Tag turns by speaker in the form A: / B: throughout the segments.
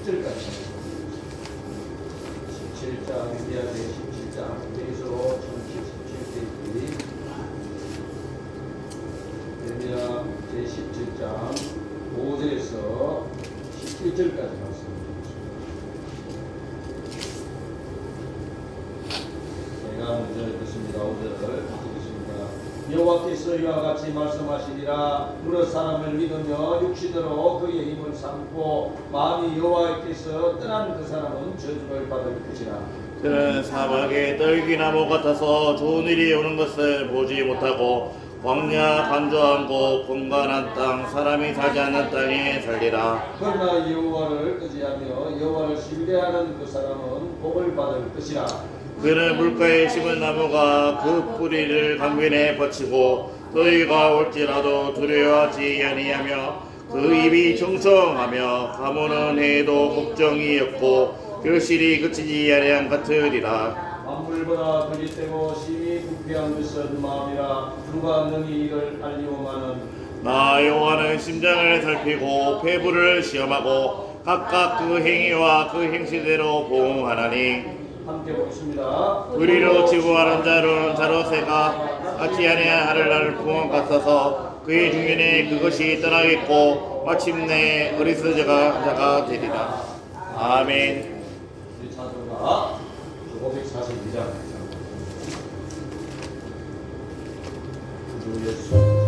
A: 17절까지 17장 이하의 17장 계속 1077페이지 예레미야 제17장 5절에서 11절까지 말씀드리겠습니다. 제가 먼저 읽겠습니다. 5절을 읽겠습니다. 여호와께서 이와 같이 말씀하시니라. 무릇 사람을 믿으며 육신으로 그의 힘을 삼고 마음이 여호와께서 떠난 그 사람은 저주를 받을 것이라.
B: 그는 사막의 떨기나무 같아서 좋은 일이 오는 것을 보지 못하고 광야 간조한 곳 건강한 땅 사람이 살지 않는 땅에 살리라.
A: 그러나 여호와를 의지하며 여호와를 신뢰하는 그 사람은 복을 받을 것이라.
B: 그는 물가에 심은 나무가 그 뿌리를 강변에 뻗치고 더위가 올지라도 두려워하지 아니하며 그 입이 청청하며 가무는 해도 걱정이 없고 결실이 그치지 아니한 같으리라.
A: 만물보다 거짓되고 심히 부패한 것은 마음이라. 누가 능히 이를 알리오마는.
B: 나 여호와는 심장을 살피고 폐부를 시험하고 각각 그 행위와 그 행실대로 보응하나니.
A: 함께 보겠습니다.
B: 의리로 치부하는 자로는 자로새가 같지 아니한 하늘나를 풍원 같아서 그의 중년에 그것이 떠나겠고 마침내 어리석은 자가 되리라. 아멘.
A: 우리 찬송가 542장 주 예수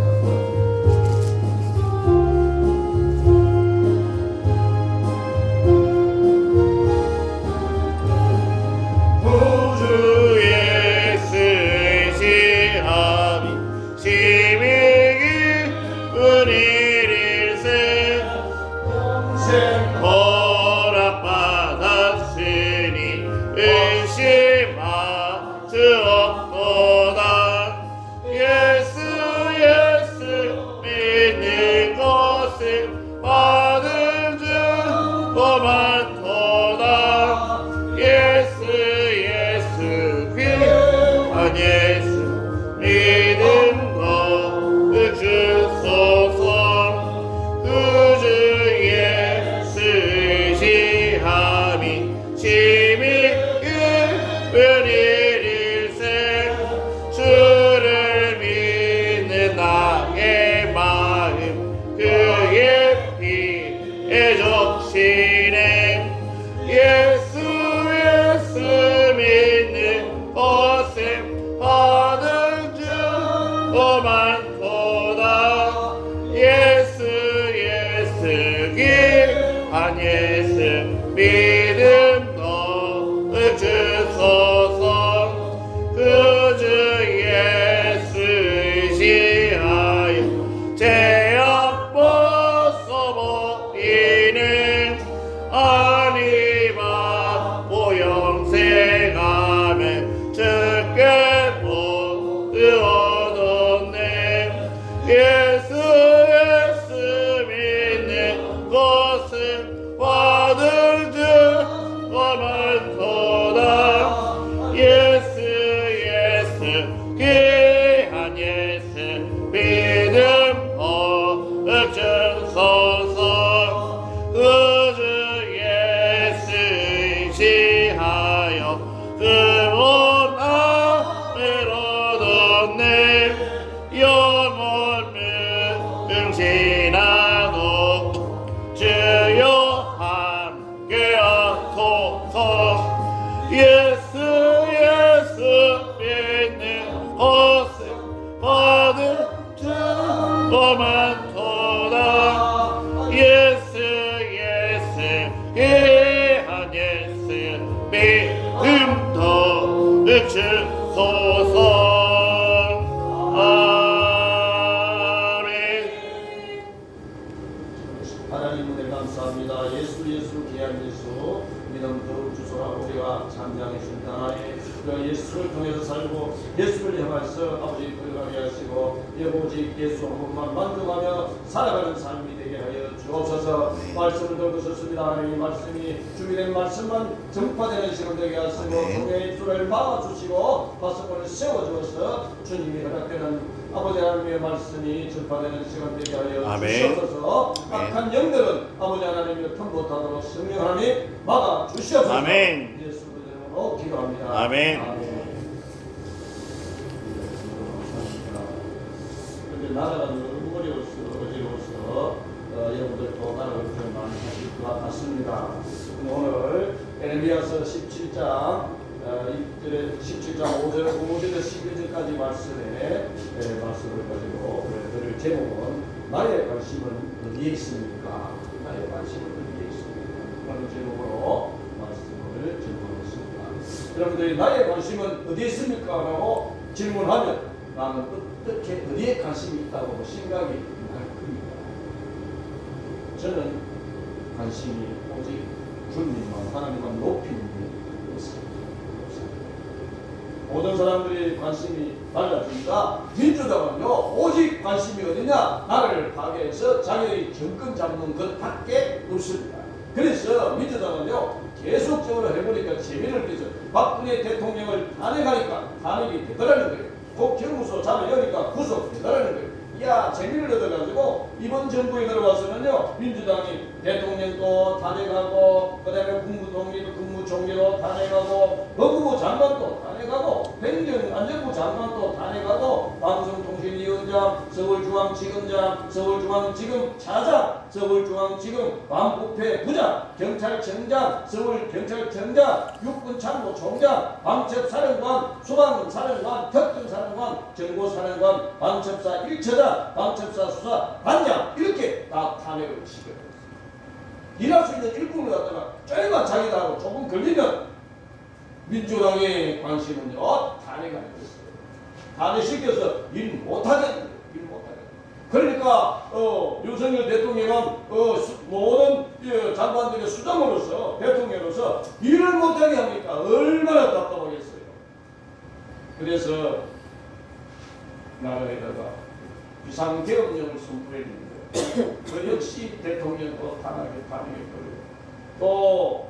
A: 믿음 더욱 주소라고 우리가 찬양했습니다. 하나님 우리가 예수를 통해서 살고 예수를 향해서 아버지 끌어가게 하시고 오직 예수 한 분만 만족하며 살아가는 삶이 되게 하여 주옵소서. 말씀을 들고 섰습니다. 하나님 말씀이 준비된 말씀만 전파되는 시간 되게 하시고 종의 입술을 막아주시고 파수꾼을 세워주어서 주님이 허락되는 아버지 하나님의 말씀이 전파되는 시간 되게 하여 주시옵소서. 악한 영들은 아버지 하나님의 틈 못하도록 성령 하나님 막아 주시옵소서.
B: 아멘.
A: 예수 이름으로 기도합니다.
B: 아멘.
A: 그런데 나라가 너무 어지러워서 여러분들도 나라를 좀 많이 하실 것 같습니다. 오늘 에레미야서 17장 5절에서 11절까지 말씀을 가지고 들을 제목은 나의 관심은 어디에 있습니까? 나의 관심은 어디에 있습니까? 라는 제목으로 말씀을 전하겠습니다. 여러분들이 나의 관심은 어디에 있습니까? 라고 질문하면 나는 어떻게 어디에 관심이 있다고 생각이 날 겁니다. 저는 관심이 오직 주님만 하나님만 높이는 데 있습니다. 모든 사람들이 관심이 달라집니다. 민주당은요 오직 관심이 어디냐? 나라를 파괴해서 자기의 정권 잡는 것밖에 없습니다. 그래서 민주당은요 계속적으로 해보니까 재미를 빼서 박근혜 대통령을 탄핵하니까 탄핵이 되더라는 거예요. 국정무소 잡아여니까 구속되더라는 거예요. 야 재미를 얻어가지고 이번 정부에 들어와서는요 민주당이 대통령도 탄핵하고 그 다음에 국무총리도 탄핵하고 법무부 장관도 탄핵하고 행정안전부 장관도 탄핵하고 방송통신위원장, 서울중앙지검장, 서울중앙지검 차장, 서울중앙지검 반부패 부장, 경찰청장, 서울경찰청장, 육군참모총장, 방첩사령관, 소방사령관, 특전사령관, 정보사령관, 방첩사 1처장, 방첩사 수사 반장 이렇게 다 탄핵을 시켜요. 일할 수 있는 일꾼을 갖다가 조금만 자기다 하고 조금 걸리면 민주당의 관심은요 탄핵하는 것이에요. 탄핵시켜서 일 못하겠는 거예요. 그러니까 윤석열 대통령은 모든 장관들의 수장으로서 대통령으로서 일을 못하게 하니까 얼마나 답답하겠어요. 그래서 나라에다가 비상계엄령을 선포했는데 그 역시 대통령도 탄핵했고요. 또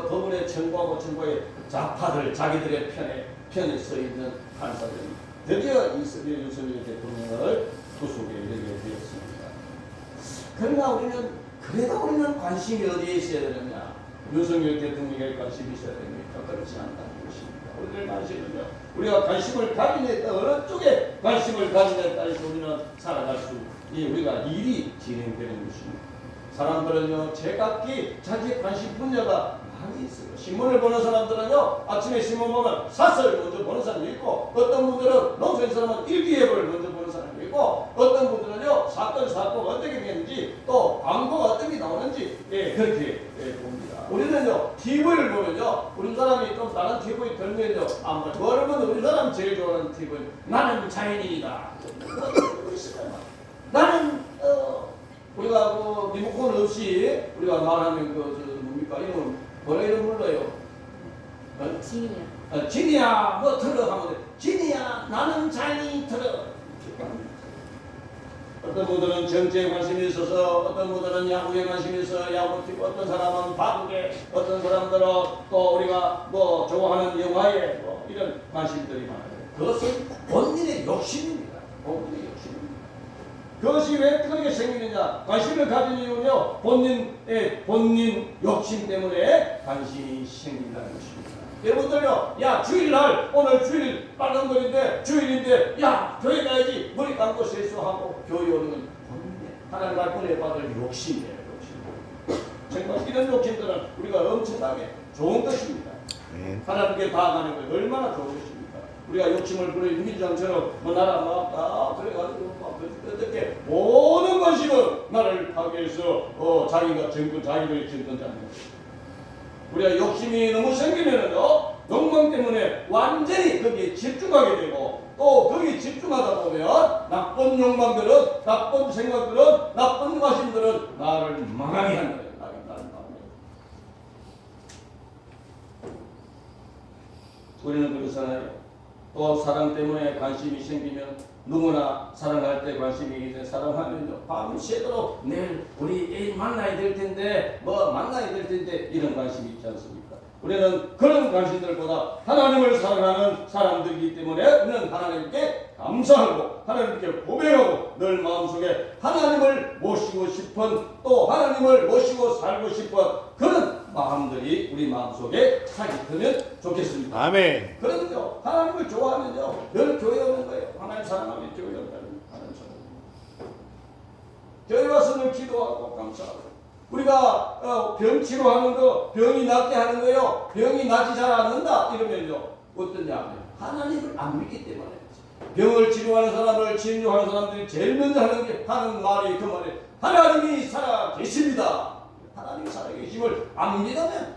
A: 법원에 청구에 좌파들 자기들의 편에 서 있는 판사들이 드디어 윤석열 대통령을 구속에 이르게 되었습니다. 그러나 우리는 관심이 어디에 있어야 되느냐? 윤석열 대통령에 관심이 있어야 됩니까? 그렇지 않다는 것입니다. 우리들 관심은요. 우리가 관심을 가지느냐에 따라 어느 쪽에 관심을 가지느냐에 따라서 우리는 살아갈 수 우리가 일이 진행되는 것입니다. 사람들은요 제각기 자기 관심 분야가 많이 있어요. 신문을 보는 사람들은요 아침에 신문 보면 사설 먼저 보는 사람이 있고 어떤 분들은 농촌 사람은 일기예보를 먼저 보는 사람이 있고 어떤 분들은요 사건이 어떻게 되는지 또 광고가 어떻게 나오는지 그렇게 봅니다. 우리는요 TV를 보면요 우리 사람이 좀 다른 TV 들면요 그러면 우리 사람이 제일 좋아하는 TV는 나는 자연인이다. 나는 우리가 리모컨 없이 우리가 말하면 뭡니까 이름 뭐라 이름 불러요?
C: 진이야.
A: 진이야 뭐 들어 하면 돼. 진이야 나는 자연이 들어. 어떤 분들은 정치에 관심이 있어서 어떤 분들은 야구에 관심이 있어 야구 팀 어떤 사람은 바둑에 어떤 사람들은 또 우리가 좋아하는 영화에 이런 관심들이 많아요. 그것은 본인의 욕심입니다. 본인의 욕심. 그것이 왜 그렇게 생기느냐? 관심을 가진 이유는요 본인 욕심 때문에 관심이 생긴다는 것입니다. 여러분들요 주일날 오늘 주일 빨간거리인데 주일인데 교회 가야지 머리 감고 세수하고 교회 오는 건 본인의 하나님을 보내받을 욕심이에요. 정말 이런 욕심들은 우리가 엄청나게 좋은 것입니다. 하나님께 다가가는 건 얼마나 좋은 것입니다. 우리가 욕심을 부리는 민주당처럼 나라 막다 그래가지고 어떻게 모든 것이고 나를 파괴해서 자기들의 정권 잡는 것입니다. 우리가 욕심이 너무 생기면은요 욕망 때문에 완전히 거기에 집중하게 되고 또 거기에 집중하다 보면 나쁜 욕망들은 나쁜 생각들은 나쁜 관심들은 나를 망하게 하는 거예요. 그렇잖아요. 또 사랑 때문에 관심이 생기면 누구나 사랑할 때 관심이 있는데 사랑하면요 밤새도록 내일 우리 애인 만나야 될 텐데 뭐 만나야 될 텐데 이런 관심이 있지 않습니까? 우리는 그런 관심들보다 하나님을 사랑하는 사람들이기 때문에 우리는 하나님께 감사하고 하나님께 고백하고 늘 마음속에 하나님을 모시고 싶은 또 하나님을 모시고 살고 싶은 그런 마음들이 우리 마음속에 차게 되면 좋겠습니다.
B: 아멘.
A: 그러면요 하나님을 좋아하면요 늘 교회 오는 거예요. 하나님 사랑하면 교회 온다는 거예요. 하나님 사랑하면 교회 와서 늘 기도하고 감사하고 우리가 병 치료하는 거 병이 낫게 하는 거요. 병이 낫지 잘 않는다 이러면요 어떠냐 하나님을 안 믿기 때문에 병을 치료하는 사람을 치료하는 사람들이 제일 먼저 하는 말이 그 말이 하나님이 살아 계십니다. 하나님이 살아 계심을 안 믿으면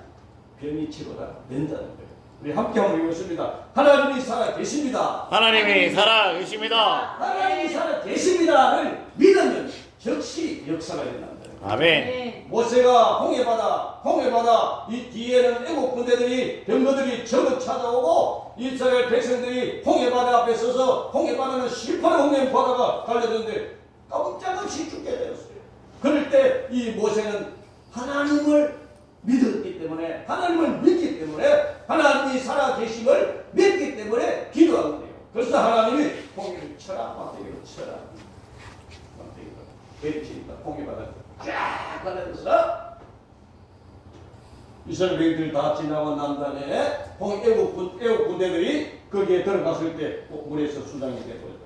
A: 병이 치료가 된다는 거예요. 우리 함께 한번 읽겠습니다. 하나님이 살아 계십니다.
B: 하나님이 살아 계십니다.
A: 하나님이 살아 계십니다를 믿으면 즉시 역사가 일어난다.
B: 아멘.
A: 모세가 홍해바다 이 뒤에는 애국 군대들이 병거들이 적을 찾아오고 이스라엘 백성들이 홍해바다 앞에 서서 홍해바다는 실파의 홍해바다가 달려드는데 깜짝없이 죽게 되었어요. 그럴 때 이 모세는 하나님을 믿었기 때문에 하나님을 믿기 때문에 하나님이 살아계심을 믿기 때문에 기도한 거예요. 그래서 하나님이 홍해를 쳐라 막대기로 쳐라 막대기로 내리치니까 홍해바다 쫙 갈라져서 이스라엘 백성들이 다 지나고 난 다음에 애국 군대들이 거기에 들어갔을 때 물에서 수장이 되어버렸다.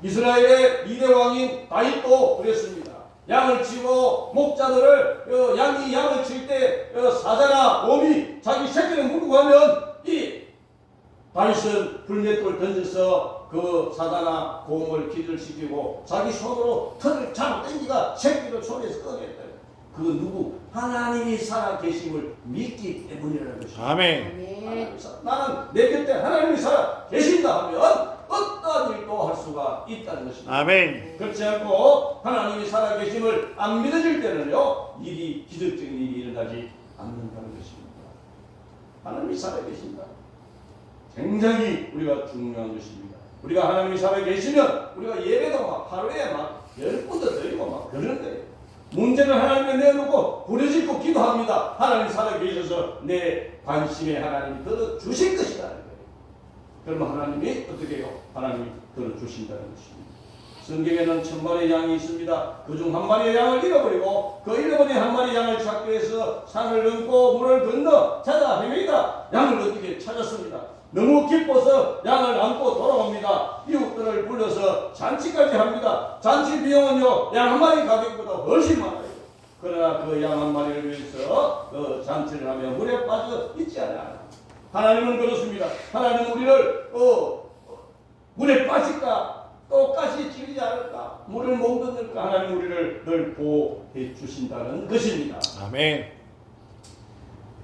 A: 이스라엘의 미대 왕인 다윗도 그랬습니다. 양을 치고 목자들을 양을 칠 때 사자나 곰이 자기 새끼를 물고 가면 이 다윗은 불맷돌 던져서 그 사자나 곰을 기절시키고 자기 손으로 털을 잡아 당기가 새끼를 손에서 꺼냈다. 그 누구? 하나님이 살아계심을 믿기 때문이라는 것입니다.
B: 아멘.
A: 나는 내 곁에 하나님이 살아 계신다 하면 어떠한 일도 할 수가 있다는 것입니다.
B: 아멘.
A: 그렇지 않고 하나님이 살아계심을 안 믿어질 때는요 일이 기적적인 일이 일어나지 않는다는 것입니다. 하나님이 살아계신다. 굉장히 우리가 중요한 것입니다. 우리가 하나님이 살아계시면 우리가 예배도 막 하루에 막 10번도 드리고 막 그러는 거예요. 문제를 하나님께 내놓고 부르짖고 기도합니다. 하나님 살아계셔서 내 관심에 하나님이 들어주실 것이라는 거예요. 그러면 하나님이 어떻게 해요? 하나님이 들어주신다는 것입니다. 성경에는 1000마리의 양이 있습니다. 그중 한 마리의 양을 잃어버리고 그 잃어버린 한 마리의 양을 찾기 위해서 산을 넘고 물을 건너 찾아 헤매다 양을 어떻게 찾았습니다. 너무 기뻐서 양을 안고 돌아옵니다. 이웃들을 불러서 잔치까지 합니다. 잔치 비용은요 양 한 마리 가격보다 훨씬 많아요. 그러나 그 양 한 마리를 위해서 그 잔치를 하며 물에 빠져 있지 않아요. 하나님은 그렇습니다. 하나님은 우리를 물에 빠질까 또 가시 찌르지 않을까 물을 못 건널까 하나님 우리를 늘 보호해 주신다는 것입니다.
B: 아멘.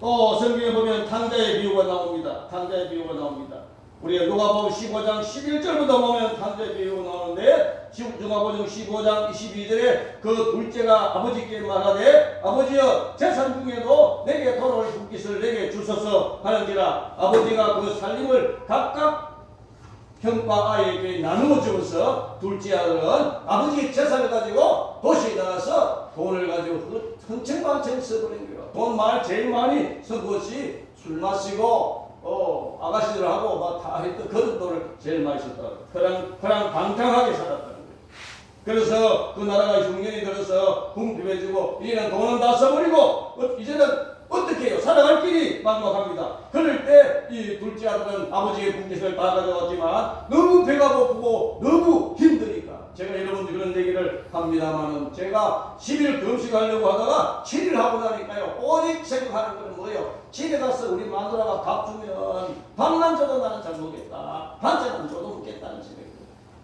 A: 또 성경에 보면 탕자의 비유가 나옵니다. 탕자의 비유가 나옵니다. 우리가 누가복음 15장 11절부터 보면 탕자의 비유가 나오는데 누가복음 15장 22절에 그 둘째가 아버지께 말하되 아버지여 재산 중에도 내게 돌아올 분깃을 내게 주소서 하는지라 아버지가 그 살림을 각각 형과 아이에게 나누어 주어서 둘째 아들은 아버지의 재산을 가지고 도시에 나가서 돈을 가지고 흥청망청 써버린 거예요. 돈 제일 많이 쓴 것이 술 마시고 아가씨들하고 막 다 했던 그런 돈을 제일 많이 썼다. 그냥 방탕하게 살았다는 거예요. 그래서 그 나라가 흉년이 들어서 궁핍해지고 이제는 돈은 다 써버리고 이제는 어떻게 해요? 살아갈 길이 막막합니다. 그럴 때 이 둘째 아들은 아버지의 분깃을 다 가져왔지만 너무 배가 고프고 너무 힘드니까 제가 여러분들 그런 얘기를 합니다만은 제가 10일 금식하려고 하다가 7일 하고 나니까요 오직 생각하는 것은 뭐예요? 집에 가서 우리 마누라가 밥 주면 밥만 줘도 나는 잘 먹겠다. 반찬은 줘도 먹겠다는 생각이에요.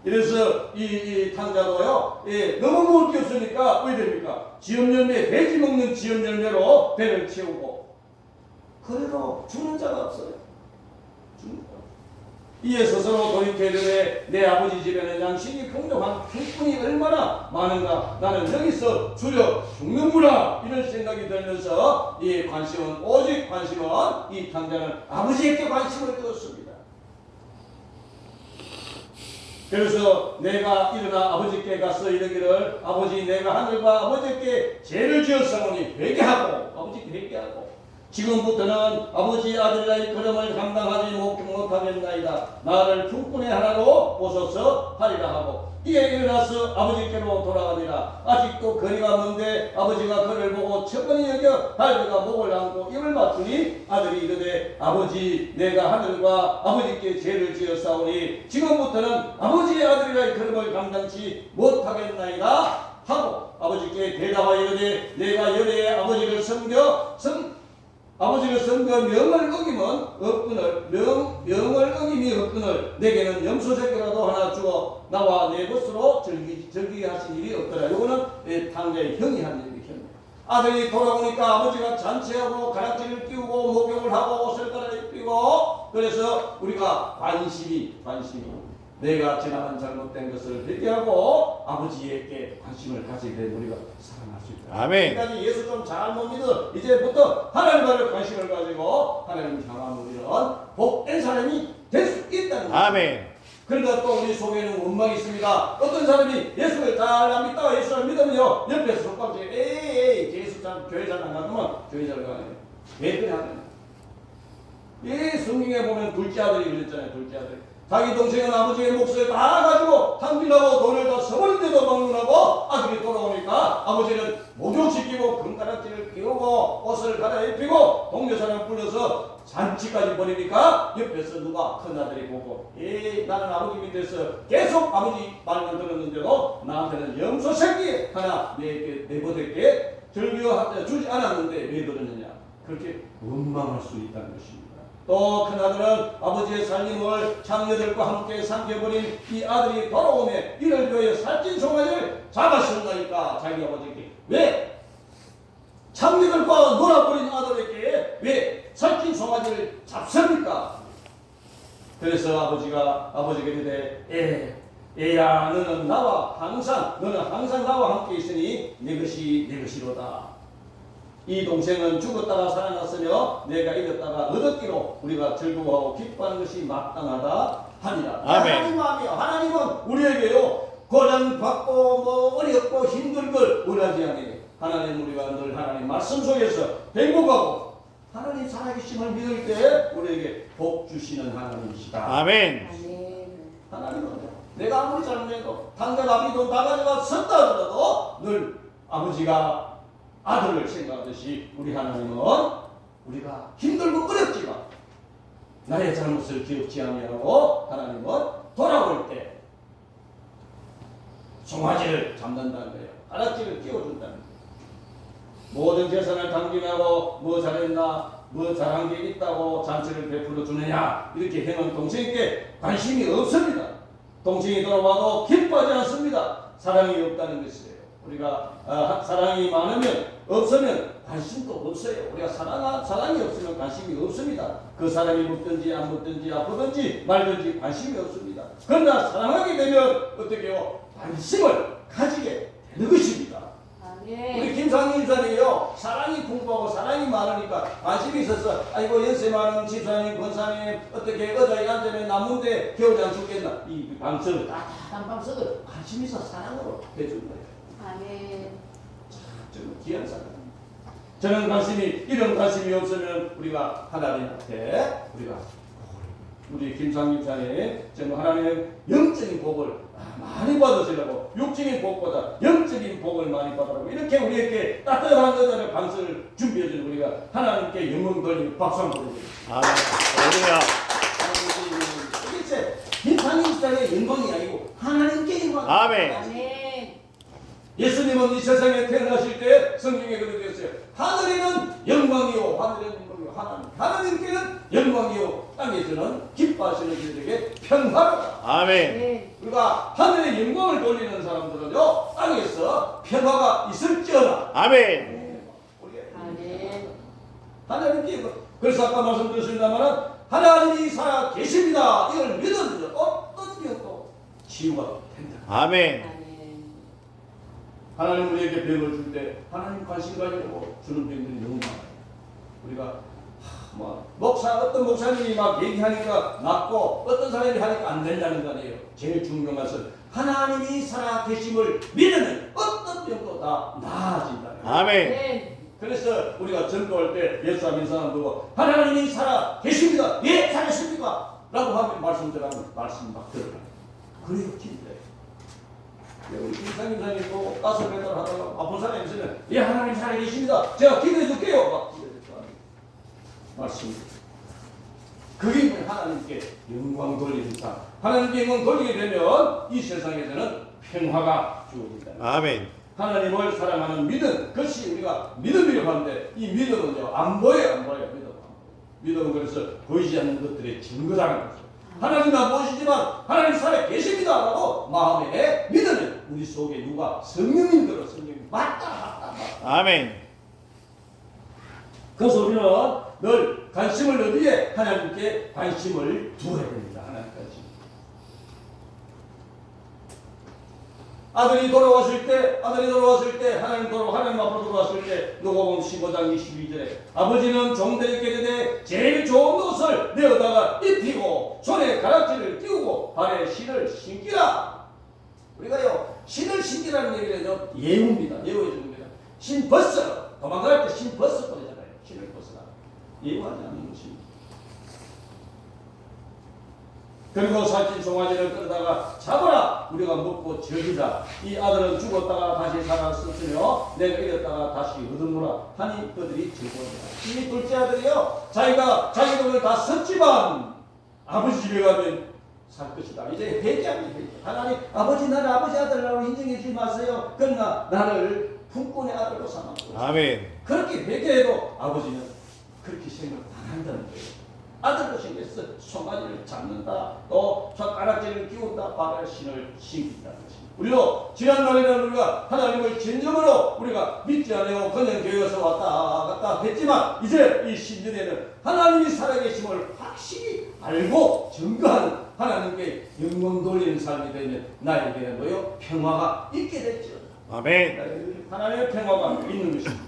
A: 이래서 이 탕자도요 너무 먹을 게 없으니까 왜 됩니까? 지엄열매 돼지 먹는 지엄열매로 배를 채우고 그래도 주는 자가 없어요. 이에 스스로 돌이켜이르되 내 아버지 집에는 양식이 풍족한 품꾼이 얼마나 많은가 나는 여기서 주려 죽는구나 이런 생각이 들면서 이 관심은 오직 관심은 이 탕자는 아버지에게 관심을 두었습니다. 그래서 내가 일어나 아버지께 가서 이르기를 아버지 내가 하늘과 아버지께 죄를 지었사오니 회개하고 아버지께 회개하고 지금부터는 아버지 아들이라 이 걸음을 감당하지 못하겠나이다. 나를 품꾼의 하나로 보소서 하리라 하고 이에 일어나서 아버지께로 돌아가니라. 아직도 거리가 먼데 아버지가 그를 보고 천천히 여겨 달려가 목을 안고 입을 맞추니 아들이 이르되 아버지 내가 하늘과 아버지께 죄를 지었사오니 지금부터는 아버지의 아들이라 이 걸음을 감당치 못하겠나이다 하고 아버지께 대답하여 이르되 내가 열의 아버지를 아버지를 섬겨 명을 어기면 없거늘 명을 어김이 없거늘 내게는 염소새끼라도 하나 주어 나와 내 것으로 즐기게 하신 일이 없더라. 이거는 탕자의 형이 한 일이 형. 아들이 돌아오니까 아버지가 잔치하고 가락지를 끼우고 목욕을 하고 옷을 갈아입히고 그래서 우리가 관심이 내가 지나간 잘못된 것을 회개하고 아버지에게 관심을 가지게 되면 우리가 살아날 수 있다.
B: 아멘.
A: 지금까지 예수 좀 잘 못 믿어 이제부터 하나님과의 관심을 가지고 하나님 향한 우리는 복된 사람이 될 수 있다는 거죠.
B: 아멘.
A: 그러나 또 우리 속에는 원망이 있습니다. 어떤 사람이 예수를 잘 안 믿다가 예수를 믿으면요 옆에서 속박지 에이 예수 참 교회 잘 안 가면 교회 잘 가네. 왜 그래 하냐? 예, 성경에 보면 둘째 아들이 그랬잖아요. 둘째 아들. 자기 동생은 아버지의 몫을 다 가지고 탕비하고 돈을 다 써버린데도 방문하고 아들이 돌아오니까 아버지는 목욕시키고 금가락지를 끼우고 옷을 갈아입히고 동네 사람 불러서 잔치까지 벌이니까 옆에서 누가 큰아들이 보고 나는 아버지 밑에서 계속 아버지 말만 들었는데도 나한테는 염소 새끼 하나 내버릴게 즐겨 주지 않았는데 왜 그러느냐 그렇게 원망할 수 있다는 것입니다. 또 큰아들은 아버지의 살림을 장녀들과 함께 삼켜버린 이 아들이 돌아오매 이를 위하여 살찐 송아지를 잡았었나니까 자기 아버지께 왜 장녀들과 놀아버린 아들에게 왜 살찐 송아지를 잡습니까? 그래서 아버지가 이르되 애야 너는 항상 나와 함께 있으니 내 것이로다. 이 동생은 죽었다가 살아났으며 내가 잃었다가 얻었기로 우리가 즐거워하고 기뻐하는 것이 마땅하다 하니라.
B: 아멘.
A: 하나님 마음이요. 하나님은 우리에게요 고난받고 어렵고 힘든 걸 원하지 않으니 하나님 우리가 늘 하나님 말씀 속에서 행복하고 하나님 살아계심을 믿을 때 우리에게 복 주시는 하나님이시다.
B: 아멘.
A: 하나님은 내가 아무리 잘못해도 당장 아버지 돈 다 가져가 썼다 하더라도 늘 아버지가 아들을 생각하듯이 우리 하나님은 우리가 힘들고 어렵지만 나의 잘못을 기억지 아니하고 하나님은 돌아올 때 송아지를 잡는다는 거예요. 가락지를 끼워준다는 거예요. 모든 재산을 당기하고 뭐 잘했나 뭐 잘한 게 있다고 잔치를 베풀어 주느냐 이렇게 행한 동생에게 관심이 없습니다. 동생이 돌아와도 기뻐하지 않습니다. 사랑이 없다는 것이에요. 우리가 사랑이 많으면 없으면 관심도 없어요. 우리가 사랑이 없으면 관심이 없습니다. 그 사람이 묻든지 안 묻든지 아프든지 말든지 관심이 없습니다. 그러나 사랑하게 되면 어떻게 해요? 관심을 가지게 되는 것입니다. 우리 김상희 집사님이요 사랑이 풍부하고 사랑이 많으니까 관심이 있어서 아이고 연세 많은 집사님 권사님 어떻게 의자에 앉으면 남문데 겨울에 안 죽겠나 이 방석을 따뜻한 방석을 관심 있어 사랑으로 해준 거예요.
C: 아멘.
A: 저는 귀한 사람. 저는 이런 관심이 없으면 우리가 하나님한테 우리 김상희 집사님 정말 하나님의 영적인 복을 많이 받으시려고 육적인 복보다 영적인 복을 많이 받으라고 이렇게 우리에게 따뜻한 의자를 방석을 준비해주는 우리가 하나님께 영광 돌리고 박수 한번 드립니다.
B: 아멘. 할렐루야.
A: 이게 김상희 집사님의 영광이 아니고 하나님께 영광.
B: 아멘.
C: 아멘.
A: 예수님은 이 세상에 태어나실 때 성경에 그렇게 되었어요. 하늘에는 영광이요 하나님께는 영광이요 땅에서는 기뻐하시는 이들에게 평화로다.
B: 아멘.
A: 우리가 하늘의 영광을 돌리는 사람들은요 땅에서 평화가 있을지어다.
B: 아멘.
C: 아멘.
A: 하나님께 그래서 아까 말씀드렸습니다만 하나님이 살아 계십니다. 이걸 믿어도 어떤 병도 치유가 된다.
B: 아멘.
C: 아멘.
A: 하나님 우리에게 병을 줄 때 하나님 관심 가지고 주는 병들이 너무 많아요. 우리가 어떤 목사님이 막 얘기하니까 맞고 어떤 사람이 하니까 안 된다는 거 아니에요. 제일 중요한 것은 하나님이 살아계심을 믿으면 어떤 병도 다 나아진다.
B: 아멘.
A: 그래서 우리가 전도할 때 예수 안 믿는 사람 보고 하나님이 살아계십니다. 예, 살아계십니까? 라고 하면 말씀 들어가면 말씀 막 들어가요. 그래요, 진짜. 우리 김상임사님도 가서 배달하다가 아픈 사람이 있으면 예, 하나님 살아계십니다. 제가 기도해 줄게요. 막 말씀. 그게 하나님께 영광 돌리는 삶. 하나님께 영광 돌리게 되면 이 세상에서는 평화가 주어진다.
B: 아멘.
A: 하나님을 사랑하는 믿음, 그것이 우리가 믿음이라고 하는데 이 믿음은요 안 보여요, 안 보여요. 믿음은 그래서 보이지 않는 것들의 증거라는 거죠. 하나님은 안 보이시지만 하나님 살아 계십니다라고 마음에 믿으면 우리 속에 누가 성령님 들어 성령이 맞다.
B: 아멘.
A: 그래서 우리는 늘 관심을 어디에 하나님께 관심을 두어야 됩니다. 하나님까지. 아들이 돌아왔을 때 하나님 앞으로 돌아왔을 때 누가복음 15장 22절에 아버지는 종들에게 이르되 제일 좋은 옷을 내어다가 입히고 손에 가락지를 띄우고 발에 신을 신기라. 우리가요 신을 신기라는 얘기는요 예우입니다. 예우해 줍니다. 신 벗어. 도망갈 때 신 벗어 버리잖아요. 신을 벗어라. 예우하지 않는 것입니다. 그리고 살찐 송아지를 끌다가 잡아라. 우리가 먹고 즐기자. 이 아들은 죽었다가 다시 살았으며 내가 잃었다가 다시 얻으노라 하니 그들이 즐거워한다. 이 둘째 아들이요 자기가 자기 돈을 다 썼지만 아버지 집에 가면 살 것이다. 이제 회개합니다. 하나님 아버지 나를 아버지 아들이라고 인정해 주지 마세요. 그러나 나를 품꾼의 아들로 삼았고
B: 아멘.
A: 그렇게 회개해도 아버지는 그렇게 생각 안 한다는 거예요. 아들로 생겼어. 송아지를 잡는다. 또 젓가락질을 끼운다. 발에 신을 신긴다는 것입니다. 우리도 지난날에는 우리가 하나님을 진정으로 우리가 믿지 않아요. 그냥 교회에서 왔다 갔다 했지만 이제 이 신년에는 하나님이 살아계심을 확실히 알고 증거하는 하나님께 영광 돌리는 삶이 되면 나에게는 뭐요? 평화가 있게 됐죠.
B: 아멘.
A: 하나님의 평화가 있는 것입니다.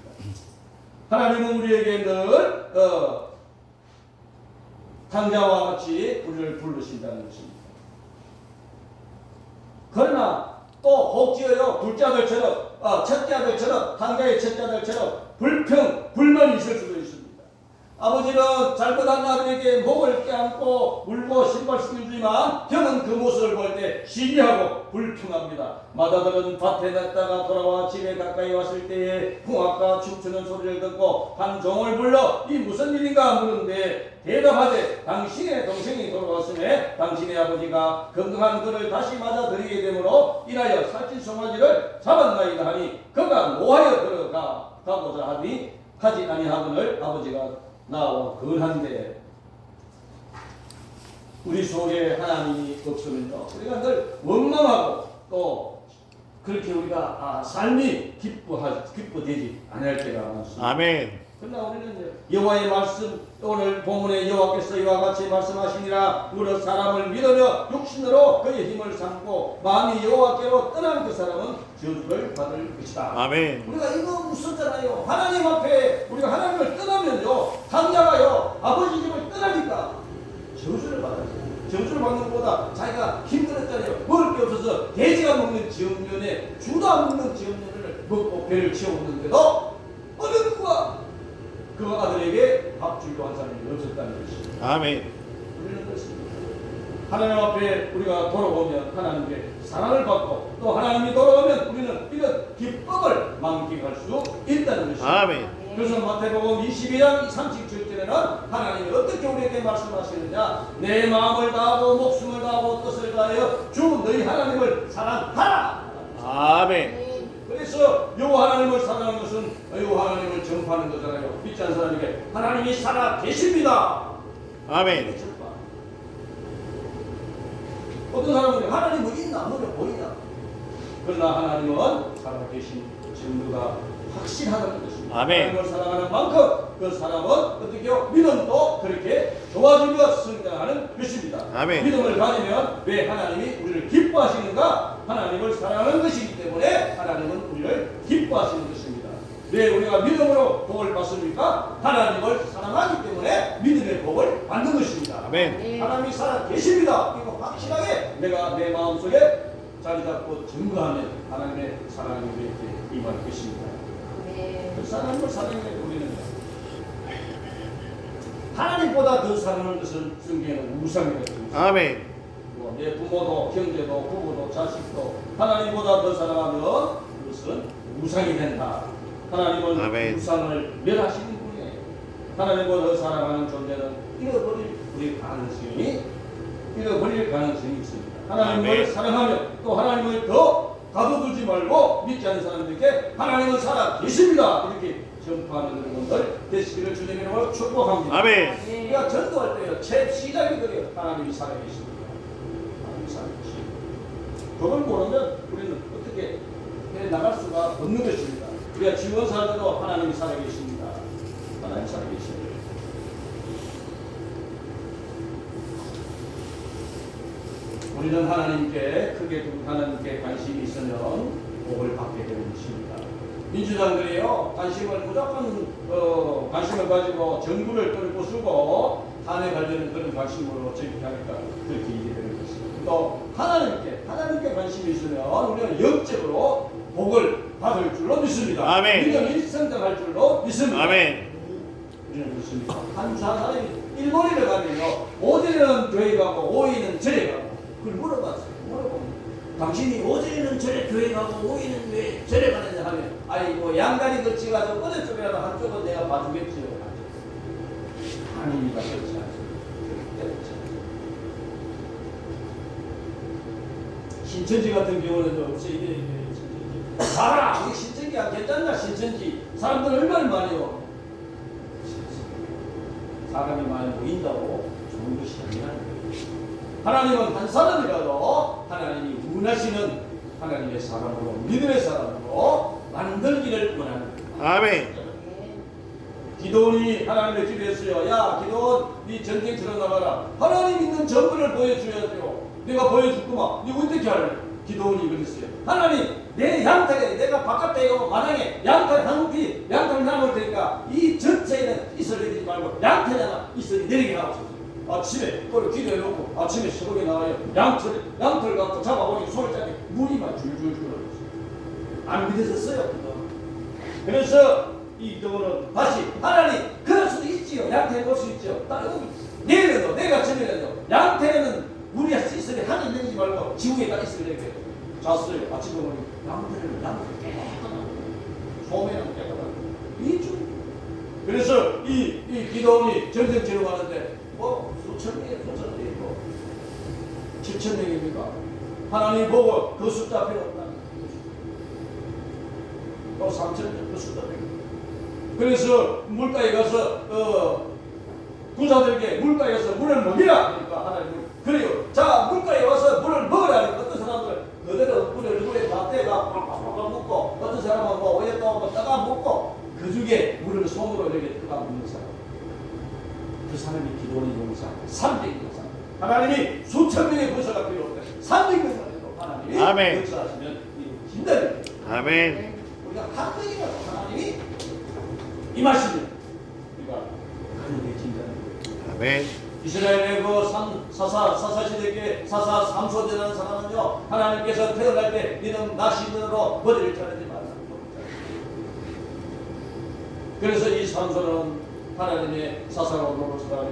A: 하나님은 우리에게 늘 당자와 같이 우리를 부르신다는 것입니다. 그러나 또 혹지어요 둘째 아들처럼 첫째 아들처럼 당자의 첫째 아들처럼 불만이 있을 수도 있습니다. 아버지는 잘못한 아들에게 목을 껴안고 물고 신발 신주지만 형은 그 모습을 볼 때 시기하고 불평합니다. 맏아들은 밭에 갔다가 돌아와 집에 가까이 왔을 때에 풍악과 춤추는 소리를 듣고 한 종을 불러 이 무슨 일인가 물은데 대답하되 당신의 동생이 돌아왔음에 당신의 아버지가 건강한 그를 다시 맞아들이게 되므로 인하여 살찐 송아지를 잡았나이다 하니 그가 노하여 가고자 하지 아니하거늘 아버지가 나와 그한데 우리 속에 하나님이 없으면요 우리가 늘 원망하고 또 그렇게 우리가 삶이 기뻐되지 않을 때가 많습니다.
B: 아멘.
A: 그러나 우리는 여호와의 말씀 오늘 본문에 여호와께서 이와 같이 말씀하시니라 무릇 사람을 믿으며 육신으로 그의 힘을 삼고 마음이 여호와께로 떠난 그 사람은 저주를 받을 것이다.
B: 아멘.
A: 우리가 이거 무섭잖아요. 하나님 앞에 우리가 하나님을 떠나면요 당자가요 아버지 집을 떠나니까 저주를 받아요. 저주를 받는 것보다 자기가 힘들었잖아요. 먹을 게 없어서 돼지가 먹는 지엄년에 주도 안 먹는 지엄년을 먹고 배를 채워먹는데도 어느 누가 그 아들에게 밥 주기로 한 사람이 없었다는 것입니다.
B: 아멘.
A: 우리는 그렇습니다. 하나님 앞에 우리가 돌아오면 하나님께 사랑을 받고 또 하나님이 돌아오면 우리는 이런 기쁨을 만끽할 수 있다는 것입니다.
B: 아멘.
A: 그래서 마태복음 22장 37절에는 하나님이 어떻게 우리에게 말씀하시느냐 내 마음을 다하고 목숨을 다하고 뜻을 다하여 주 너희 하나님을 사랑하라.
B: 아멘.
A: 그래서 여호와 하나님을 사랑하는 것은 여호와 하나님을 전파하는 거잖아요. 믿지 않는 사람에게 하나님이 살아 계십니다.
B: 아멘.
A: 어떤 사람은 하나님은 있나 눈에 보이나 그러나 하나님은 살아 계신 증거가 확실하다는 것입니다.
B: 아멘.
A: 하나님을 사랑하는 만큼 그 사람은 어떻게요? 믿음도 그렇게 좋아지며 성장하는 것입니다.
B: 아멘.
A: 믿음을 가지면 왜 하나님이 우리를 기뻐하시는가? 하나님을 사랑하는 것이기 때문에 하나님은 우리를 기뻐하시는 것입니다. 왜 우리가 믿음으로 복을 받습니까? 하나님을 사랑하기 때문에 믿음의 복을 받는 것입니다.
B: 아멘.
A: 하나님이 살아 계십니다. 이거 확실하게 내가 내 마음속에 자리 잡고 증거하면 하나님의 사랑이 이렇게 임할 것입니다. 그 사람을 사랑해 우리는 하나님보다 더 사랑하는 것은 성경에는 우상이라고 합니다.
B: 아멘.
A: 내 부모도 형제도 부부도 자식도 하나님보다 더 사랑하면 그것은 우상이 된다. 하나님은
B: 아멘.
A: 우상을 멸하시는 분이에요. 하나님보다 더 사랑하는 존재는 잃어버릴 가능성이 있습니다. 하나님을
B: 아멘.
A: 사랑하면 또 하나님을 더 가둬두지 말고 믿지 않는 사람들에게 하나님은 살아 계십니다. 이렇게 전파하는 여러분들 되시기를 주님의 이름으로 축복합니다.
B: 아멘.
A: 우리가 전도할 때요 제 시작이 그래요. 하나님이 살아 계십니다. 하나님이 살아 계십니다. 그걸 모르면 우리는 어떻게 해 나갈 수가 없는 것입니다. 우리가 지원사 때도 하나님이 살아 계십니다. 하나님 살아 계십니다. 우리는 하나님께 하나님께 관심이 있으면 복을 받게 되는 것입니다. 민주당들이요 관심을 무조건 관심을 가지고 정부를 끌고 쓰고 탄핵 관련된 그런 관심으로 정치하니까 그렇게 이게 되는 것입니다. 또 하나님께 관심이 있으면 우리는 영적으로 복을 받을 줄로 믿습니다.
B: 아멘.
A: 믿음이 성장할 줄로 믿습니다.
B: 아멘.
A: 우리는 믿습니다. 한 사람이 일본에 가면요 5일은 교회 가고 5일은 절에 가고 그걸 물어봤어요. 물어보면 당신이 5일은 절에 교회 가고 5일은 왜 절에 가느냐 하면 아이고 양다리 거치가지고 어느 쪽이라도 한쪽은 내가 봐주겠지요. 하나님이가 그렇지 않습니다. 신천지 같은 경우는 없어 이게 봐라 이게 신천지가 괜찮나 신천지 사람들 얼마나 많이요. 사람이 많이 모인다고 좋은 것이 아니라는 거예요. 하나님은 한 사람이라도 하나님이 원하시는 하나님의 사람으로 믿음의 사람으로 만들기를 원하는 거예요.
B: 아멘.
A: 기도원이 하나님의 기도했어요. 야 기도원 네 전쟁 들어나가라. 하나님 있는 정보를 보여줘야죠. 내가 보여줬구만. 네 어떻게 할래? 기도원이 그랬어요. 하나님 내 양털에 내가 바깥에 마당에 양털 한피 양털 나물 테니까 이 전체에는 이슬 내리지 말고 양털에 하나 이슬이 내리게 하옵소서. 아침에 그걸 기도해놓고 아침에 새벽에 나와요. 양털 갖고 잡아보니 손을 짜니 물이만 줄줄 흘러요. 안 믿으셨어요? 그래서 이 기도는 다시 하나님 그럴 수도 있지요. 양태에 볼 수 있죠. 내일에도 내가 저녁에도 양태에는 물이 있으니 하늘 내리지 말고 지구에다 있으면 이렇게 잤어요. 아침에 보니 양태를 깨끗하고 소매는 깨끗하고 이중. 그래서 이 기도원이 전쟁 치러 가는데 뭐 수천 명이 뭐 7천 명입니까? 하나님 보고 그 숫자 필요 없다. 또 3천 명 그 숫자 필요 없다. 그래서 물가에 가서 군사들에게 물가에 가서 물을 먹이라 하니까 하나님 그래요. 자 물가에 와서 물을 먹으라 하니까 어떤 사람들은 그대로 물에 밭대가 팍팍팍 먹고 어떤 사람은 뭐 오였다 뭐 따가 먹고 그 중에 물을 손으로 이렇게 뜨가 먹는 사람 그 사람이 기도원이 용사 300명 사람 하나님이 수천 명의 군사가 필요 없대 300명만 해도 하나님이
B: 아멘.
A: 역사하시면 힘들어요.
B: 아멘.
A: 우리가 한명이라도 하나님이 임하시면 우리가 하나님의 진짜는
B: 아멘.
A: 이스라엘의 그 사사시대에 사사 삼손이라는 사람은요 하나님께서 태어날 때 너는 나시면으로 머리를 자르지 말라. 그래서 이 삼손은 하나님의 사사로 노릇을 하며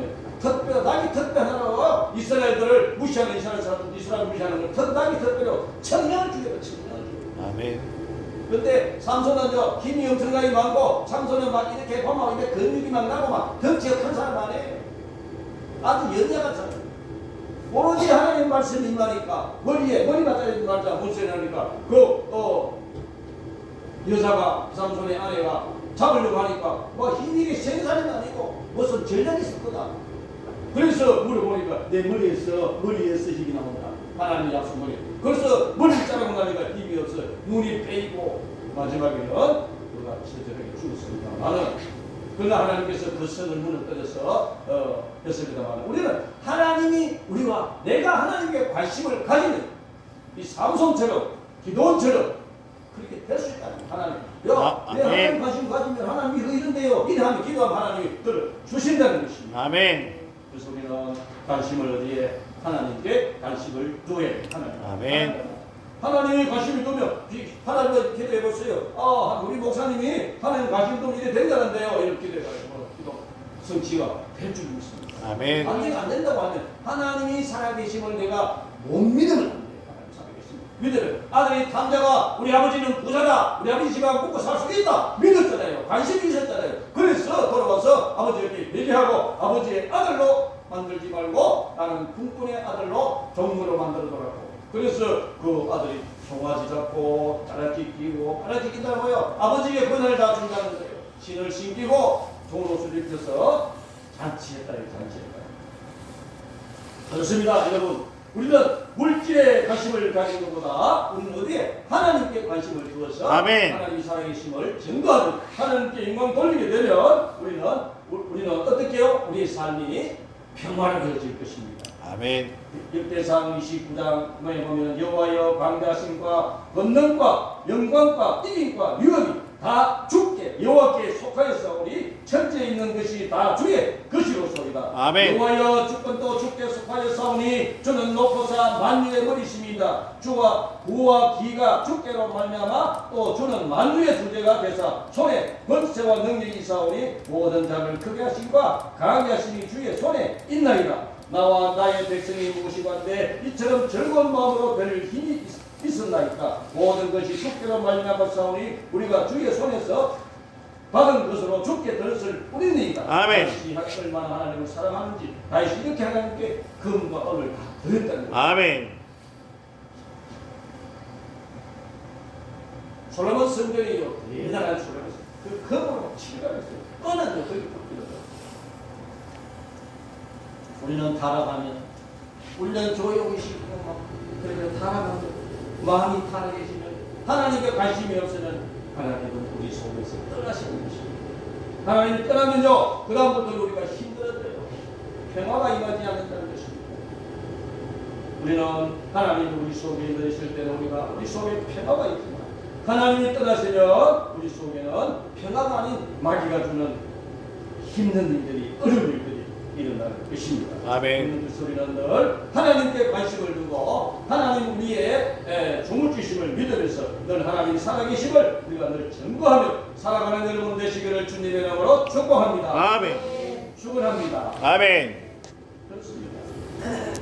A: 특별하로 이스라엘들을 무시하는 이스라엘 무시하는 걸 특별로 청명을 주게요. 청명을 주게요.
B: 아멘.
A: 근데 삼손은요 힘이 엄청나게 많고 삼손은 막 이렇게 보면 이렇게 근육이 막 나고 막 덩치가 큰 사람 아니에요. 아주 연약하잖아요. 오로지 하나님 말씀이 임하니까 머리가 잘리지 말자 무슨 하니까 여자가 삼손의 아내가 잡으려고 하니까 뭐 힘이 생산이 아니고 무슨 전략이 있을 거다. 그래서 물어보니까 내 머리에서 힘이 나온다. 하나님 약속 머리. 그래서 머리를 자르고 나니까 힘이 없어. 눈이 빼이고 마지막에는 그가 처절하게 죽었습니다. 그러나 하나님께서 그 선을 무너뜨려서 했습니다만 우리는 하나님이 우리와 내가 하나님께 관심을 가지는 이 삼손처럼 기도원처럼 그렇게 될 수 있다는 하나님 야, 내
B: 아멘.
A: 하나님 관심 가지면 하나님이 이거 이런데요. 이래 하면 기도하면 하나님이 들어주신다는 것입니다.
B: 아멘.
A: 그래서 우리는 관심을 어디에? 하나님께 관심을 두어야 돼. 하나님.
B: 아멘.
A: 하나님이 관심을 두면 하나님과 기도해 보세요. 아, 우리 목사님이 하나님 관심 두면 이래 된다는데요. 이렇게 기도해가지고 기도 성취가 될 줄 믿습니다.
B: 아멘.
A: 만약에 안 된다고 하면 하나님이 살아계심을 내가 못 믿으면 안 돼요. 하나님 살아계심을 믿으면 아들이 탐자가 우리 아버지는 부자다. 우리 아버지 집안 먹고 살 수 있다. 믿었잖아요. 관심이 있었잖아요. 그래서 돌아와서 아버지에게 얘기하고 아버지의 아들로 만들지 말고 나는 군꾼의 아들로 종으로 만들더라고. 그래서 그 아들이 송아지 잡고 자라기 끼고 바라지 낀다는 거예요. 아버지에게 권한을 다 준다는 거예요. 신을 신기고 좋은 옷을 입혀서 잔치했다. 잔치했다. 그렇습니다, 여러분. 우리는 물질에 관심을 가지는 것보다 우리는 어디에? 하나님께 관심을 두어서
B: 아멘.
A: 하나님이 살아계심을 증거하는 하나님께 영광 돌리게 되면 우리는 어떻게 해요? 우리의 삶이 평화로워질 것입니다.
B: 아멘.
A: 역대상 29장에 보면 여호와여 광대하심과 권능과 영광과 이김과 위엄이 다 주께 여호와께 속하여서 우리 천지에 있는 것이 다 주의 것이로소이다.
B: 아멘.
A: 여호와여 주권도 주께 속하여사오니 주는 높으사 만유의 머리심이다. 주와 구와 기가 주께로 말미암아 또 주는 만유의 주제가 되사 손에 권세와 능력이 있사오니 모든 자를 크게 하심과 강하게 하심이 주의 손에 있나이다. 나와 나의 백성이 무엇이건데 이처럼 즐거운 마음으로 될 힘이 있었나이까. 모든 것이 주께로 말미암아 사오니 우리가 주의 손에서 받은 것으로 주께 들었을 뿐이니이다.
B: 아멘.
A: 다윗이 얼마나 하나님을 사랑하는지 다윗이 이렇게 하나님께 금과 은을 다 드렸다는 거예요.
B: 아멘.
A: 솔로몬 성전이요 대단한 솔로몬 그 금으로 칠해놨어요. 은은 거기 뽑히더라고요. 우리는 타락하면 우리는 조용히 쉬고 막 그러면 타락하면 마음이 타락해지면 하나님께 관심이 없으면 하나님은 우리 속에서 떠나시는 것입니다. 하나님이 떠나면요 그 다음부터 우리가 힘들어져요. 평화가 임하지 않는다는 것입니다. 우리는 하나님이 우리 속에 있을 때는 우리가 우리 속에 평화가 있지만 하나님이 떠나시면 우리 속에는 평화가 아닌 마귀가 주는 힘든 일들이 어려운 일들이 일어날 것입니다.
B: 아멘.
A: 그 소리는 늘 하나님께 관심을 두고 하나님 우리의 종을 주심을 믿으면서 늘 하나님이 살아계심을 우리가 늘 증거하며 살아가는 여러분 되시기를 주님의 이름으로 축복합니다.
B: 아멘.
A: 축원합니다.
B: 아멘.
A: 그렇습니다.